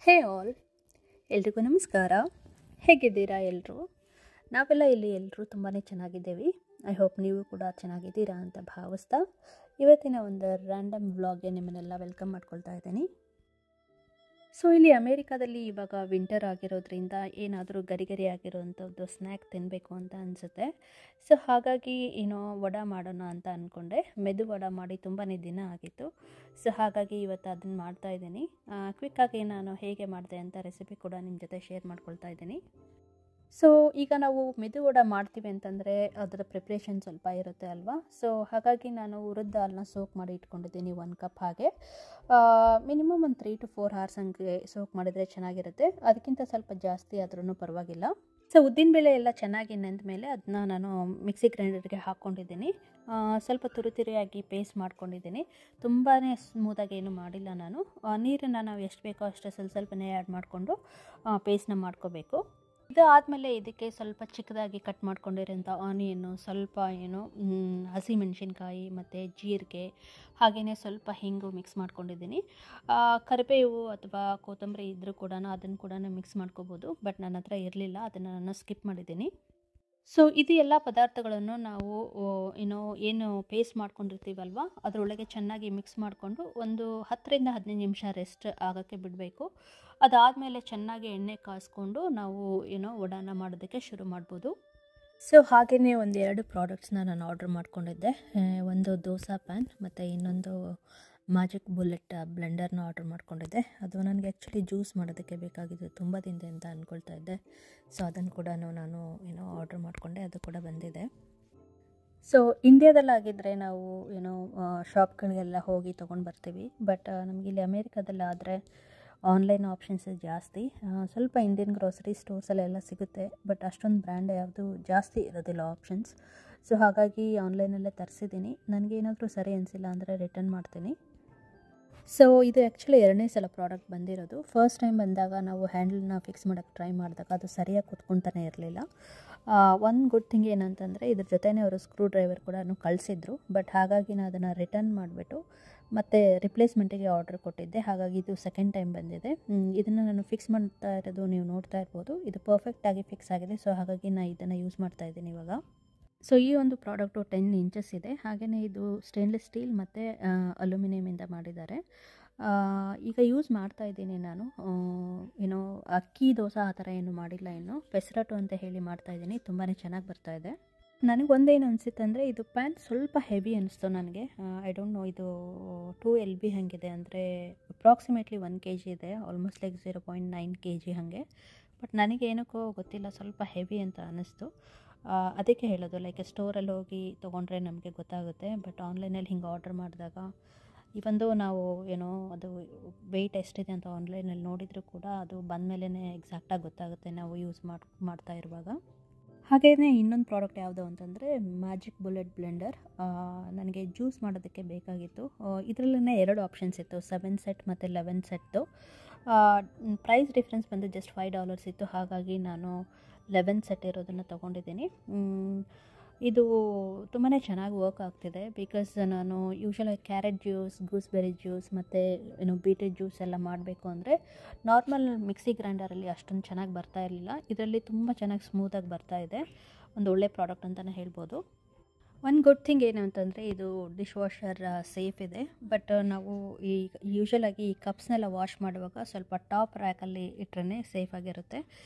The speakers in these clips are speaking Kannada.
ಹೇ ಆಲ್, ಎಲ್ರಿಗೂ ನಮಸ್ಕಾರ. ಹೇಗಿದ್ದೀರಾ ಎಲ್ಲರೂ? ನಾವೆಲ್ಲ ಇಲ್ಲಿ ಎಲ್ಲರೂ ತುಂಬಾ ಚೆನ್ನಾಗಿದ್ದೇವೆ. ಐ ಹೋಪ್ ನೀವು ಕೂಡ ಚೆನ್ನಾಗಿದ್ದೀರಾ ಅಂತ ಭಾವಿಸ್ತಾ ಇವತ್ತಿನ ಒಂದು ರ್ಯಾಂಡಮ್ ವ್ಲಾಗ್ಗೆ ನಿಮ್ಮನ್ನೆಲ್ಲ ವೆಲ್ಕಮ್ ಮಾಡ್ಕೊಳ್ತಾ ಇದ್ದೀನಿ. ಸೊ ಇಲ್ಲಿ ಅಮೇರಿಕಾದಲ್ಲಿ ಇವಾಗ ವಿಂಟರ್ ಆಗಿರೋದ್ರಿಂದ ಏನಾದರೂ ಗರಿ ಆಗಿರೋವಂಥದ್ದು ಸ್ನ್ಯಾಕ್ ತಿನ್ನಬೇಕು ಅಂತ ಅನಿಸುತ್ತೆ. ಸೊ ಹಾಗಾಗಿ ವಡೆ ಮಾಡೋಣ ಅಂತ ಅಂದ್ಕೊಂಡೆ. ಮೆದು ವಡೆ ಮಾಡಿ ತುಂಬಾ ದಿನ ಆಗಿತ್ತು. ಸೊ ಹಾಗಾಗಿ ಇವತ್ತು ಅದನ್ನು ಮಾಡ್ತಾಯಿದ್ದೀನಿ. ಕ್ವಿಕ್ಕಾಗಿ ನಾನು ಹೇಗೆ ಮಾಡಿದೆ ಅಂತ ರೆಸಿಪಿ ಕೂಡ ನಿಮ್ಮ ಜೊತೆ ಶೇರ್ ಮಾಡ್ಕೊಳ್ತಾ ಇದ್ದೀನಿ. ಸೊ ಈಗ ನಾವು ಮೆದು ವಡೆ ಮಾಡ್ತೀವಿ ಅಂತಂದರೆ ಅದರ ಪ್ರಿಪ್ರೇಷನ್ ಸ್ವಲ್ಪ ಇರುತ್ತೆ ಅಲ್ವಾ. ಸೊ ಹಾಗಾಗಿ ನಾನು ಹುರಿದ ಹಾಲನ್ನ ಸೋಕ್ ಮಾಡಿ ಇಟ್ಕೊಂಡಿದ್ದೀನಿ 1 ಕಪ್. ಹಾಗೆ ಮಿನಿಮಮ್ ಒಂದು 3 to 4 hours ಹಂಗೆ ಸೋಕ್ ಮಾಡಿದರೆ ಚೆನ್ನಾಗಿರುತ್ತೆ. ಅದಕ್ಕಿಂತ ಸ್ವಲ್ಪ ಜಾಸ್ತಿ ಆದ್ರೂ ಪರವಾಗಿಲ್ಲ. ಸೊ ಉದ್ದಿನಬೇಳೆ ಎಲ್ಲ ಚೆನ್ನಾಗಿ ನೆಂದ ಮೇಲೆ ಅದನ್ನ ನಾನು ಮಿಕ್ಸಿ ಗ್ರೈಂಡರ್ಗೆ ಹಾಕ್ಕೊಂಡಿದ್ದೀನಿ. ಸ್ವಲ್ಪ ತುರಿಯಾಗಿ ಪೇಸ್ಟ್ ಮಾಡ್ಕೊಂಡಿದ್ದೀನಿ. ತುಂಬಾ ಸ್ಮೂತಾಗಿ ಏನು ಮಾಡಿಲ್ಲ ನಾನು. ನೀರನ್ನು ನಾವು ಎಷ್ಟು ಬೇಕೋ ಅಷ್ಟು ಸ್ವಲ್ಪನೇ ಆ್ಯಡ್ ಮಾಡಿಕೊಂಡು ಪೇಸ್ಟ್ನ ಮಾಡ್ಕೋಬೇಕು. ಇದು ಆದಮೇಲೆ ಇದಕ್ಕೆ ಸ್ವಲ್ಪ ಚಿಕ್ಕದಾಗಿ ಕಟ್ ಮಾಡ್ಕೊಂಡಿರೋಂಥ ಆನಿಯನ್ನು, ಸ್ವಲ್ಪ ಹಸಿಮೆಣಸಿನ್ಕಾಯಿ ಮತ್ತು ಜೀರಿಗೆ, ಹಾಗೆಯೇ ಸ್ವಲ್ಪ ಹಿಂಗು ಮಿಕ್ಸ್ ಮಾಡ್ಕೊಂಡಿದ್ದೀನಿ. ಕರಿಬೇವು ಅಥವಾ ಕೊತ್ತಂಬರಿ ಇದ್ದರೂ ಕೂಡ ಅದನ್ನು ಕೂಡ ಮಿಕ್ಸ್ ಮಾಡ್ಕೋಬೋದು. ಬಟ್ ನನ್ನ ಹತ್ರ ಇರಲಿಲ್ಲ, ಅದನ್ನು ನಾನು ಸ್ಕಿಪ್ ಮಾಡಿದ್ದೀನಿ. ಸೊ ಇದು ಎಲ್ಲ ಪದಾರ್ಥಗಳನ್ನು ನಾವು ಏನು ಪೇಸ್ಟ್ ಮಾಡ್ಕೊಂಡಿರ್ತೀವಲ್ವ ಅದರೊಳಗೆ ಚೆನ್ನಾಗಿ ಮಿಕ್ಸ್ ಮಾಡಿಕೊಂಡು ಒಂದು 10ರಿಂದ 15 ನಿಮಿಷ ರೆಸ್ಟ್ ಆಗೋಕ್ಕೆ ಬಿಡಬೇಕು. ಅದಾದಮೇಲೆ ಚೆನ್ನಾಗಿ ಎಣ್ಣೆ ಕಾಯಿಸ್ಕೊಂಡು ನಾವು ವಡೆನ ಮಾಡೋದಕ್ಕೆ ಶುರು ಮಾಡ್ಬೋದು. ಸೊ ಹಾಗೆಯೇ ಒಂದು 2 ಪ್ರಾಡಕ್ಟ್ಸ್ನ ನಾನು ಆರ್ಡ್ರ್ ಮಾಡ್ಕೊಂಡಿದ್ದೆ. ಒಂದು ದೋಸಾ ಪ್ಯಾನ್ ಮತ್ತು ಇನ್ನೊಂದು ಮ್ಯಾಜಿಕ್ ಬುಲೆಟ್ ಬ್ಲೆಂಡರ್ನ ಆರ್ಡ್ರ್ ಮಾಡ್ಕೊಂಡಿದ್ದೆ. ಅದು ನನಗೆ ಆ್ಯಕ್ಚುಲಿ ಜ್ಯೂಸ್ ಮಾಡೋದಕ್ಕೆ ಬೇಕಾಗಿದ್ದು ತುಂಬ ದಿನದ ಅಂತ ಅಂದ್ಕೊಳ್ತಾ ಇದ್ದೆ. ಸೊ ಅದನ್ನು ಕೂಡ ನಾನು ಆರ್ಡ್ರ್ ಮಾಡಿಕೊಂಡೆ, ಅದು ಕೂಡ ಬಂದಿದೆ. ಸೊ ಇಂಡಿಯಾದಲ್ಲಾಗಿದ್ದರೆ ನಾವು ಶಾಪ್ಗಳಿಗೆಲ್ಲ ಹೋಗಿ ತೊಗೊಂಡು ಬರ್ತೀವಿ. ಬಟ್ ನಮಗಿಲ್ಲಿ ಅಮೇರಿಕಾದಲ್ಲಾದರೆ ಆನ್ಲೈನ್ ಆಪ್ಷನ್ಸ್ ಜಾಸ್ತಿ. ಸ್ವಲ್ಪ ಇಂಡಿಯನ್ ಗ್ರೋಸರಿ ಸ್ಟೋರ್ಸಲ್ಲೆಲ್ಲ ಸಿಗುತ್ತೆ, ಬಟ್ ಅಷ್ಟೊಂದು ಬ್ರ್ಯಾಂಡ್ ಯಾವುದು ಜಾಸ್ತಿ ಇರೋದಿಲ್ಲ ಆಪ್ಷನ್ಸ್. ಸೊ ಹಾಗಾಗಿ ಆನ್ಲೈನಲ್ಲೇ ತರಿಸಿದ್ದೀನಿ. ನನಗೇನಾದರೂ ಸರಿ ಅನಿಸಿಲ್ಲ ಅಂದರೆ ರಿಟರ್ನ್ ಮಾಡ್ತೀನಿ. ಸೊ ಇದು ಆ್ಯಕ್ಚುಲಿ 2ನೇ ಸಲ ಪ್ರಾಡಕ್ಟ್ ಬಂದಿರೋದು. ಫಸ್ಟ್ ಟೈಮ್ ಬಂದಾಗ ನಾವು ಹ್ಯಾಂಡಲ್ನ ಫಿಕ್ಸ್ ಮಾಡೋಕ್ಕೆ ಟ್ರೈ ಮಾಡಿದಾಗ ಅದು ಸರಿಯಾಗಿ ಕುತ್ಕೊತಾನೆ ಇರಲಿಲ್ಲ. ಒಂದು ಗುಡ್ ಥಿಂಗ್ ಏನಂತಂದರೆ ಇದ್ರ ಜೊತೆನೇ ಅವರು ಸ್ಕ್ರೂ ಡ್ರೈವರ್ ಕೂಡ ಕಳಿಸಿದ್ರು. ಬಟ್ ಹಾಗಾಗಿ ನಾನು ಅದನ್ನು ರಿಟರ್ನ್ ಮಾಡಿಬಿಟ್ಟು ಮತ್ತು ರಿಪ್ಲೇಸ್ಮೆಂಟಿಗೆ ಆರ್ಡ್ರ್ ಕೊಟ್ಟಿದ್ದೆ. ಹಾಗಾಗಿ ಇದು ಸೆಕೆಂಡ್ ಟೈಮ್ ಬಂದಿದೆ. ಇದನ್ನು ನಾನು ಫಿಕ್ಸ್ ಮಾಡ್ತಾ ಇರೋದು ನೀವು ನೋಡ್ತಾ ಇರ್ಬೋದು. ಇದು ಪರ್ಫೆಕ್ಟಾಗಿ ಫಿಕ್ಸ್ ಆಗಿದೆ. ಸೊ ಹಾಗಾಗಿ ನಾನು ಇದನ್ನು ಯೂಸ್ ಮಾಡ್ತಾ ಇದ್ದೀನಿ ಇವಾಗ. ಸೊ ಈ ಒಂದು ಪ್ರಾಡಕ್ಟು 10 ಇಂಚಸ್ ಇದೆ. ಹಾಗೆಯೇ ಇದು ಸ್ಟೇನ್ಲೆಸ್ ಸ್ಟೀಲ್ ಮತ್ತು ಅಲ್ಯೂಮಿನಿಯಮಿಂದ ಮಾಡಿದ್ದಾರೆ. ಈಗ ಯೂಸ್ ಮಾಡ್ತಾ ಇದ್ದೀನಿ ನಾನು. ಅಕ್ಕಿ ದೋಸೆ ಆ ಥರ ಏನು ಮಾಡಿಲ್ಲ, ಇನ್ನು ಪೆಸರಟ್ಟು ಅಂತ ಹೇಳಿ ಮಾಡ್ತಾಯಿದ್ದೀನಿ. ತುಂಬಾ ಚೆನ್ನಾಗಿ ಬರ್ತಾಯಿದೆ. ನನಗೊಂದೇನು ಅನಿಸುತ್ತೆ ಅಂದರೆ ಇದು ಪ್ಯಾನ್ ಸ್ವಲ್ಪ ಹೆವಿ ಅನಿಸ್ತು ನನಗೆ. ಐ ಡೋಂಟ್ ನೋ, ಇದು 2 LB ಹಾಗಿದೆ, ಅಂದರೆ ಅಪ್ರಾಕ್ಸಿಮೇಟ್ಲಿ 1 kg ಇದೆ, ಆಲ್ಮೋಸ್ಟ್ ಲೈಕ್ 0.9 kg ಹಾಗೆ. ಬಟ್ ನನಗೇನಕ್ಕೋ ಗೊತ್ತಿಲ್ಲ, ಸ್ವಲ್ಪ ಹೆವಿ ಅಂತ ಅನ್ನಿಸ್ತು. ಅದಕ್ಕೆ ಹೇಳೋದು, ಲೈಕ್ ಸ್ಟೋರಲ್ಲಿ ಹೋಗಿ ತೊಗೊಂಡ್ರೆ ನಮಗೆ ಗೊತ್ತಾಗುತ್ತೆ. ಬಟ್ ಆನ್ಲೈನಲ್ಲಿ ಹಿಂಗೆ ಆರ್ಡ್ರ್ ಮಾಡಿದಾಗ ಇವಂದು ನಾವು ಅದು ವೆಯ್ಟ್ ಎಷ್ಟಿದೆ ಅಂತ ಆನ್ಲೈನಲ್ಲಿ ನೋಡಿದರೂ ಕೂಡ ಅದು ಬಂದಮೇಲೆ ಎಕ್ಸಾಕ್ಟಾಗಿ ಗೊತ್ತಾಗುತ್ತೆ ನಾವು ಯೂಸ್ ಮಾಡ್ತಾ ಇರುವಾಗ. ಹಾಗೆಯೇ ಇನ್ನೊಂದು ಪ್ರಾಡಕ್ಟ್ ಯಾವುದು ಅಂತಂದರೆ ಮ್ಯಾಜಿಕ್ ಬುಲೆಟ್ ಬ್ಲೆಂಡರ್. ನನಗೆ ಜ್ಯೂಸ್ ಮಾಡೋದಕ್ಕೆ ಬೇಕಾಗಿತ್ತು. ಇದರಲ್ಲೇ 2 ಆಪ್ಷನ್ಸ್ ಇತ್ತು, 7 ಸೆಟ್ ಮತ್ತು 11 ಸೆಟ್ಟು. ಪ್ರೈಸ್ ಡಿಫ್ರೆನ್ಸ್ ಬಂದು ಜಸ್ಟ್ $5 ಇತ್ತು. ಹಾಗಾಗಿ ನಾನು 11 ಸೆಟ್ ಇರೋದನ್ನು ತೊಗೊಂಡಿದ್ದೀನಿ. ಇದು ತುಂಬಾ ಚೆನ್ನಾಗಿ ವರ್ಕ್ ಆಗ್ತಿದೆ. ಬಿಕಾಸ್ ನಾನು ಯೂಶ್ವಲಾಗಿ ಕ್ಯಾರೆಟ್ ಜ್ಯೂಸ್, ಗೂಸ್ಬೆರಿ ಜ್ಯೂಸ್ ಮತ್ತು ಬೀಟ್ರೂಟ್ ಜ್ಯೂಸ್ ಎಲ್ಲ ಮಾಡಬೇಕು ಅಂದರೆ ನಾರ್ಮಲ್ ಮಿಕ್ಸಿ ಗ್ರೈಂಡರಲ್ಲಿ ಅಷ್ಟೊಂದು ಚೆನ್ನಾಗಿ ಬರ್ತಾ ಇರಲಿಲ್ಲ. ಇದರಲ್ಲಿ ತುಂಬ ಚೆನ್ನಾಗಿ ಸ್ಮೂತಾಗಿ ಬರ್ತಾ ಇದೆ. ಒಂದು ಒಳ್ಳೆ ಪ್ರಾಡಕ್ಟ್ ಅಂತಲೇ ಹೇಳ್ಬೋದು. ಒಂದು ಗುಡ್ ಥಿಂಗ್ ಏನು ಅಂತಂದರೆ ಇದು ಡಿಶ್ ವಾಷರ್ ಸೇಫ್ ಇದೆ. ಬಟ್ ನಾವು ಈ ಯೂಶ್ವಲಾಗಿ ಈ ಕಪ್ಸ್ನೆಲ್ಲ ವಾಶ್ ಮಾಡುವಾಗ ಸ್ವಲ್ಪ ಟಾಪ್ ರ್ಯಾಕಲ್ಲಿ ಇಟ್ಟರೆ ಸೇಫಾಗಿರುತ್ತೆ.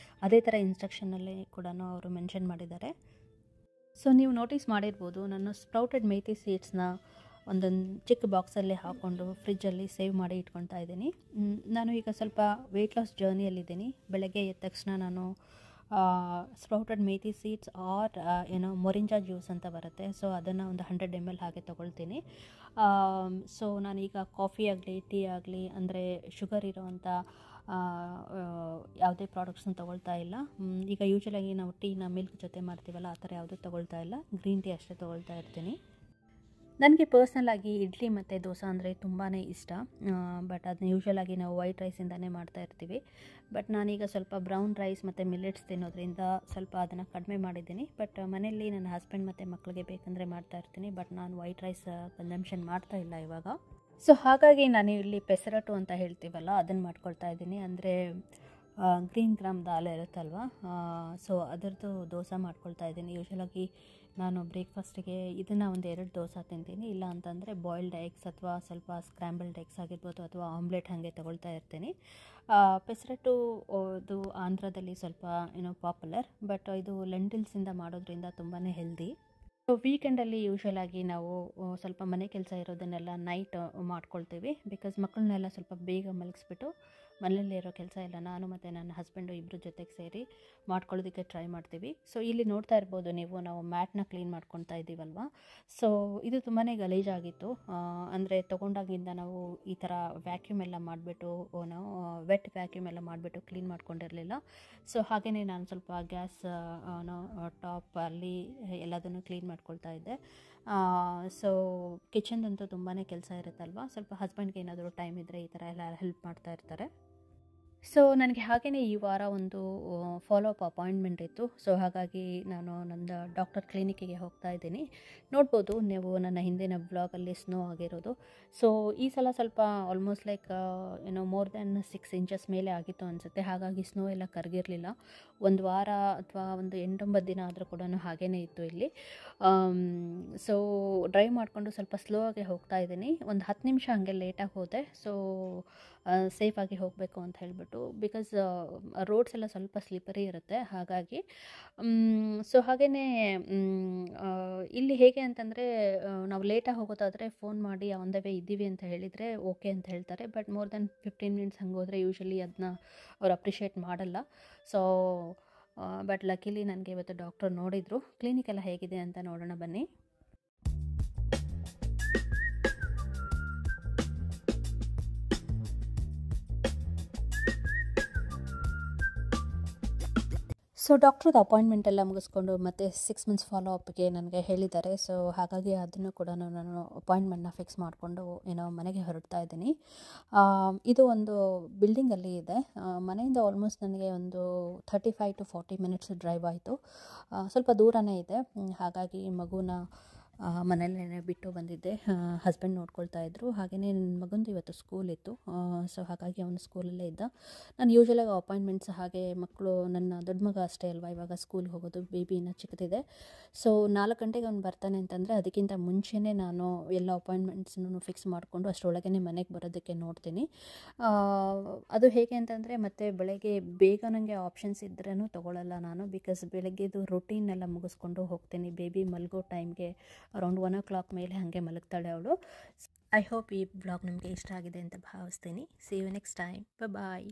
ಅದೇ ಥರ ಇನ್ಸ್ಟ್ರಕ್ಷನಲ್ಲಿ ಕೂಡ ಅವರು ಮೆನ್ಷನ್ ಮಾಡಿದ್ದಾರೆ. ಸೊ ನೀವು ನೋಟಿಸ್ ಮಾಡಿರ್ಬೋದು, ನಾನು ಸ್ಪ್ರೌಟೆಡ್ ಮೇಥಿ ಸೀಡ್ಸ್ನ ಒಂದೊಂದು ಚಿಕ್ಕ ಬಾಕ್ಸಲ್ಲಿ ಹಾಕ್ಕೊಂಡು ಫ್ರಿಜ್ಜಲ್ಲಿ ಸೇವ್ ಮಾಡಿ ಇಟ್ಕೊಳ್ತಾ ಇದ್ದೀನಿ. ನಾನು ಈಗ ಸ್ವಲ್ಪ ವೆಯ್ಟ್ ಲಾಸ್ ಜರ್ನಿಯಲ್ಲಿದ್ದೀನಿ. ಬೆಳಗ್ಗೆ ಎದ್ದ ತಕ್ಷಣ ನಾನು sprouted methi seeds or moringa juice ಅಂತ ಬರುತ್ತೆ. ಸೊ ಅದನ್ನು ಒಂದು 100 ml ಹಾಗೆ ತೊಗೊಳ್ತೀನಿ. ಸೊ ನಾನೀಗ ಕಾಫಿ ಆಗಲಿ, ಟೀ ಆಗಲಿ, ಅಂದರೆ ಶುಗರ್ ಇರೋವಂಥ ಯಾವುದೇ ಪ್ರಾಡಕ್ಟ್ಸ್ನ ತೊಗೊಳ್ತಾ ಇಲ್ಲ. ಈಗ ಯೂಶ್ವಲಾಗಿ ನಾವು ಟೀನ ಮಿಲ್ಕ್ ಜೊತೆ ಮಾಡ್ತೀವಲ್ಲ, ಆ ಥರ ಯಾವುದೂ ತೊಗೊಳ್ತಾ ಇಲ್ಲ. ಗ್ರೀನ್ ಟೀ ಅಷ್ಟೇ ತೊಗೊಳ್ತಾ ಇರ್ತೀನಿ. ನನಗೆ ಪರ್ಸ್ನಲಾಗಿ ಇಡ್ಲಿ ಮತ್ತು ದೋಸೆ ಅಂದರೆ ತುಂಬಾ ಇಷ್ಟ. ಬಟ್ ಅದನ್ನ ಯೂಶ್ವಲಾಗಿ ನಾವು ವೈಟ್ ರೈಸಿಂದನೇ ಮಾಡ್ತಾ ಇರ್ತೀವಿ. ಬಟ್ ನಾನೀಗ ಸ್ವಲ್ಪ ಬ್ರೌನ್ ರೈಸ್ ಮತ್ತು ಮಿಲ್ಲೆಟ್ಸ್ ತಿನ್ನೋದ್ರಿಂದ ಸ್ವಲ್ಪ ಅದನ್ನು ಕಡಿಮೆ ಮಾಡಿದ್ದೀನಿ. ಬಟ್ ಮನೆಯಲ್ಲಿ ನನ್ನ ಹಸ್ಬೆಂಡ್ ಮತ್ತು ಮಕ್ಕಳಿಗೆ ಬೇಕಂದರೆ ಮಾಡ್ತಾ ಇರ್ತೀನಿ. ಬಟ್ ನಾನು ವೈಟ್ ರೈಸ್ ಕನ್ಸಂಪ್ಷನ್ ಮಾಡ್ತಾ ಇಲ್ಲ ಇವಾಗ. ಸೊ ಹಾಗಾಗಿ ನಾನು ಇಲ್ಲಿ ಪೆಸರಟು ಅಂತ ಹೇಳ್ತೀವಲ್ಲ ಅದನ್ನು ಮಾಡ್ಕೊಳ್ತಾ ಇದ್ದೀನಿ. ಅಂದರೆ ಗ್ರೀನ್ ಗ್ರಾಮ್ ದಾಲ್ ಇರುತ್ತಲ್ವ, ಸೊ ಅದರದ್ದು ದೋಸೆ ಮಾಡ್ಕೊಳ್ತಾ ಇದ್ದೀನಿ. ಯೂಶ್ವಲಾಗಿ ನಾನು ಬ್ರೇಕ್ಫಾಸ್ಟಿಗೆ ಇದನ್ನು ಒಂದು 2 ದೋಸೆ ತಿಂತೀನಿ. ಇಲ್ಲ ಅಂತಂದರೆ ಬಾಯ್ಲ್ಡ್ ಎಗ್ಸ್ ಅಥವಾ ಸ್ವಲ್ಪ ಸ್ಕ್ರ್ಯಾಂಬಲ್ಡ್ ಎಗ್ಸ್ ಆಗಿರ್ಬೋದು ಅಥವಾ ಆಮ್ಲೆಟ್ ಹಾಗೆ ತೊಗೊಳ್ತಾ ಇರ್ತೀನಿ. ಪೆಸರಟ್ಟು ಅದು ಆಂಧ್ರದಲ್ಲಿ ಸ್ವಲ್ಪ ಪಾಪ್ಯುಲರ್, ಬಟ್ ಇದು ಲೆಂಟಿಲ್ಸಿಂದ ಮಾಡೋದ್ರಿಂದ ತುಂಬಾ ಹೆಲ್ದಿ. ಸೊ ವೀಕೆಂಡಲ್ಲಿ ಯೂಶ್ವಲಾಗಿ ನಾವು ಸ್ವಲ್ಪ ಮನೆ ಕೆಲಸ ಇರೋದನ್ನೆಲ್ಲ ನೈಟ್ ಮಾಡ್ಕೊಳ್ತೀವಿ. ಬಿಕಾಸ್ ಮಕ್ಕಳನ್ನೆಲ್ಲ ಸ್ವಲ್ಪ ಬೇಗ ಮಲಗಿಸ್ಬಿಟ್ಟು ಮನೆಯಲ್ಲೇ ಇರೋ ಕೆಲಸ ಎಲ್ಲ ನಾನು ಮತ್ತು ನನ್ನ ಹಸ್ಬೆಂಡು ಇಬ್ಬರು ಜೊತೆಗೆ ಸೇರಿ ಮಾಡ್ಕೊಳ್ಳೋದಕ್ಕೆ ಟ್ರೈ ಮಾಡ್ತೀವಿ. ಸೊ ಇಲ್ಲಿ ನೋಡ್ತಾ ಇರ್ಬೋದು ನೀವು, ನಾವು ಮ್ಯಾಟ್ನ ಕ್ಲೀನ್ ಮಾಡ್ಕೊಳ್ತಾ ಇದ್ದೀವಲ್ವ. ಸೊ ಇದು ತುಂಬಾ ಗಲೀಜಾಗಿತ್ತು. ಅಂದರೆ ತೊಗೊಂಡಾಗಿಂದ ನಾವು ಈ ಥರ ವ್ಯಾಕ್ಯೂಮ್ ಎಲ್ಲ ಮಾಡಿಬಿಟ್ಟು ನಾವು ವೆಟ್ ವ್ಯಾಕ್ಯೂಮ್ ಎಲ್ಲ ಮಾಡಿಬಿಟ್ಟು ಕ್ಲೀನ್ ಮಾಡ್ಕೊಂಡಿರಲಿಲ್ಲ. ಸೊ ಹಾಗೆಯೇ ನಾನು ಸ್ವಲ್ಪ ಗ್ಯಾಸ್ ಟಾಪ್ ಅಲ್ಲಿ ಎಲ್ಲದನ್ನು ಕ್ಲೀನ್ ಮಾಡ್ಕೊಳ್ತಾ ಇದ್ದೆ. ಸೊ ಕಿಚನ್ದಂತೂ ತುಂಬಾ ಕೆಲಸ ಇರುತ್ತಲ್ವ, ಸ್ವಲ್ಪ ಹಸ್ಬೆಂಡ್ಗೆ ಏನಾದರೂ ಟೈಮ್ ಇದ್ದರೆ ಈ ಥರ ಎಲ್ಲ ಹೆಲ್ಪ್ ಮಾಡ್ತಾ ಇರ್ತಾರೆ. ಸೊ ನನಗೆ ಹಾಗೆಯೇ ಈ ವಾರ ಒಂದು ಫಾಲೋ ಅಪ್ ಅಪಾಯಿಂಟ್ಮೆಂಟ್ ಇತ್ತು. ಸೊ ಹಾಗಾಗಿ ನಾನು ನಂದು ಡಾಕ್ಟರ್ ಕ್ಲಿನಿಕ್ಕಿಗೆ ಹೋಗ್ತಾ ಇದ್ದೀನಿ. ನೋಡ್ಬೋದು ನೀವು ನನ್ನ ಹಿಂದಿನ ಬ್ಲಾಗಲ್ಲಿ ಸ್ನೋ ಆಗಿರೋದು. ಸೊ ಈ ಸಲ ಸ್ವಲ್ಪ almost like more than 6 inches ಮೇಲೆ ಆಗಿತ್ತು ಅನಿಸುತ್ತೆ. ಹಾಗಾಗಿ ಸ್ನೋ ಎಲ್ಲ ಕರಗಿರಲಿಲ್ಲ. ಒಂದು ವಾರ ಅಥವಾ ಒಂದು 8-9 ದಿನ ಆದರೂ ಕೂಡ ಹಾಗೇ ಇತ್ತು ಇಲ್ಲಿ. ಸೊ ಡ್ರೈವ್ ಮಾಡಿಕೊಂಡು ಸ್ವಲ್ಪ ಸ್ಲೋ ಆಗಿ ಹೋಗ್ತಾ ಇದ್ದೀನಿ. ಒಂದು 10 ನಿಮಿಷ ಹಾಗೆ ಲೇಟಾಗಿ ಹೋದೆ. ಸೊ ಸೇಫಾಗಿ ಹೋಗಬೇಕು ಅಂತ ಹೇಳಿಬಿಟ್ಟು, ಬಿಕಾಸ್ ರೋಡ್ಸ್ ಎಲ್ಲ ಸ್ವಲ್ಪ ಸ್ಲಿಪರಿ ಇರುತ್ತೆ ಹಾಗಾಗಿ. ಸೊ ಹಾಗೆಯೇ ಇಲ್ಲಿ ಹೇಗೆ ಅಂತಂದರೆ, ನಾವು ಲೇಟಾಗಿ ಹೋಗೋದಾದರೆ ಫೋನ್ ಮಾಡಿ ಆನ್ ದ ವೇ ಇದ್ದೀವಿ ಅಂತ ಹೇಳಿದರೆ ಓಕೆ ಅಂತ ಹೇಳ್ತಾರೆ. ಬಟ್ ಮೋರ್ ದೆನ್ 15 ಮಿನಿಟ್ಸ್ ಹಂಗೆ ಹೋದರೆ ಯೂಶ್ವಲಿ ಅದನ್ನ ಅವ್ರು ಅಪ್ರಿಷಿಯೇಟ್ ಮಾಡಲ್ಲ. ಸೊ ಬಟ್ ಲಕ್ಕಿಲಿ ನನಗೆ ಇವತ್ತು ಡಾಕ್ಟರ್ ನೋಡಿದರು. ಕ್ಲಿನಿಕ್ ಎಲ್ಲ ಹೇಗಿದೆ ಅಂತ ನೋಡೋಣ ಬನ್ನಿ. ಸೊ ಡಾಕ್ಟ್ರದ್ದು ಅಪಾಯಿಂಟ್ಮೆಂಟ್ ಎಲ್ಲ ಮುಗಿಸ್ಕೊಂಡು ಮತ್ತು 6 ಮಂತ್ಸ್ ಫಾಲೋ ಅಪ್ಗೆ ನನಗೆ ಹೇಳಿದ್ದಾರೆ. ಸೊ ಹಾಗಾಗಿ ಅದನ್ನು ಕೂಡ ನಾನು ಅಪಾಯಿಂಟ್ಮೆಂಟ್ನ ಫಿಕ್ಸ್ ಮಾಡಿಕೊಂಡು ಮನೆಗೆ ಹೊರಡ್ತಾ ಇದ್ದೀನಿ. ಇದು ಒಂದು ಬಿಲ್ಡಿಂಗಲ್ಲಿ ಇದೆ. ಮನೆಯಿಂದ ಆಲ್ಮೋಸ್ಟ್ ನನಗೆ ಒಂದು 35 to 40 ಮಿನಿಟ್ಸ್ ಡ್ರೈವ್ ಆಯಿತು. ಸ್ವಲ್ಪ ದೂರನೇ ಇದೆ. ಹಾಗಾಗಿ ಮಗುನ ಮನೇಲೇ ಬಿಟ್ಟು ಬಂದಿದ್ದೆ. ಹಸ್ಬೆಂಡ್ ನೋಡ್ಕೊಳ್ತಾ ಇದ್ದರು. ಹಾಗೆಯೇ ನನ್ನ ಮಗಂದು ಇವತ್ತು ಸ್ಕೂಲ್ ಇತ್ತು. ಸೊ ಹಾಗಾಗಿ ಅವನು ಸ್ಕೂಲಲ್ಲೇ ಇದ್ದ. ನಾನು ಯೂಶ್ವಲಾಗಿ ಅಪಾಯಿಂಟ್ಮೆಂಟ್ಸ್ ಹಾಗೆ ಮಕ್ಕಳು, ನನ್ನ ದೊಡ್ಡ ಮಗ ಅಷ್ಟೇ ಅಲ್ವಾ ಇವಾಗ ಸ್ಕೂಲ್ಗೆ ಹೋಗೋದು, ಬೇಬಿ ಇನ್ನೂ ಚಿಕ್ಕದಿದೆ. ಸೊ 4 ಗಂಟೆಗೆ ಅವ್ನು ಬರ್ತಾನೆ ಅಂತಂದರೆ ಅದಕ್ಕಿಂತ ಮುಂಚೆನೇ ನಾನು ಎಲ್ಲ ಅಪಾಯಿಂಟ್ಮೆಂಟ್ಸ್ನೂ ಫಿಕ್ಸ್ ಮಾಡಿಕೊಂಡು ಅಷ್ಟರೊಳಗೇ ಮನೆಗೆ ಬರೋದಕ್ಕೆ ನೋಡ್ತೀನಿ. ಅದು ಹೇಗೆ ಅಂತಂದರೆ, ಮತ್ತು ಬೆಳಗ್ಗೆ ಬೇಗ ನನಗೆ ಆಪ್ಷನ್ಸ್ ಇದ್ರೂ ತೊಗೊಳ್ಳಲ್ಲ ನಾನು. ಬಿಕಾಸ್ ಬೆಳಗ್ಗೆದು ರೊಟೀನ್ ಎಲ್ಲ ಮುಗಿಸ್ಕೊಂಡು ಹೋಗ್ತೀನಿ. ಬೇಬಿ ಮಲಗೋ ಟೈಮ್ಗೆ ಅರೌಂಡ್ 1 o'clock ಮೇಲೆ ಹಾಗೆ ಮಲಗ್ತಾಳೆ ಅವಳು. ಐ ಹೋಪ್ ಈ ಬ್ಲಾಗ್ ನಿಮಗೆ ಇಷ್ಟ ಆಗಿದೆ ಅಂತ ಭಾವಿಸ್ತೀನಿ. See you next time. Bye.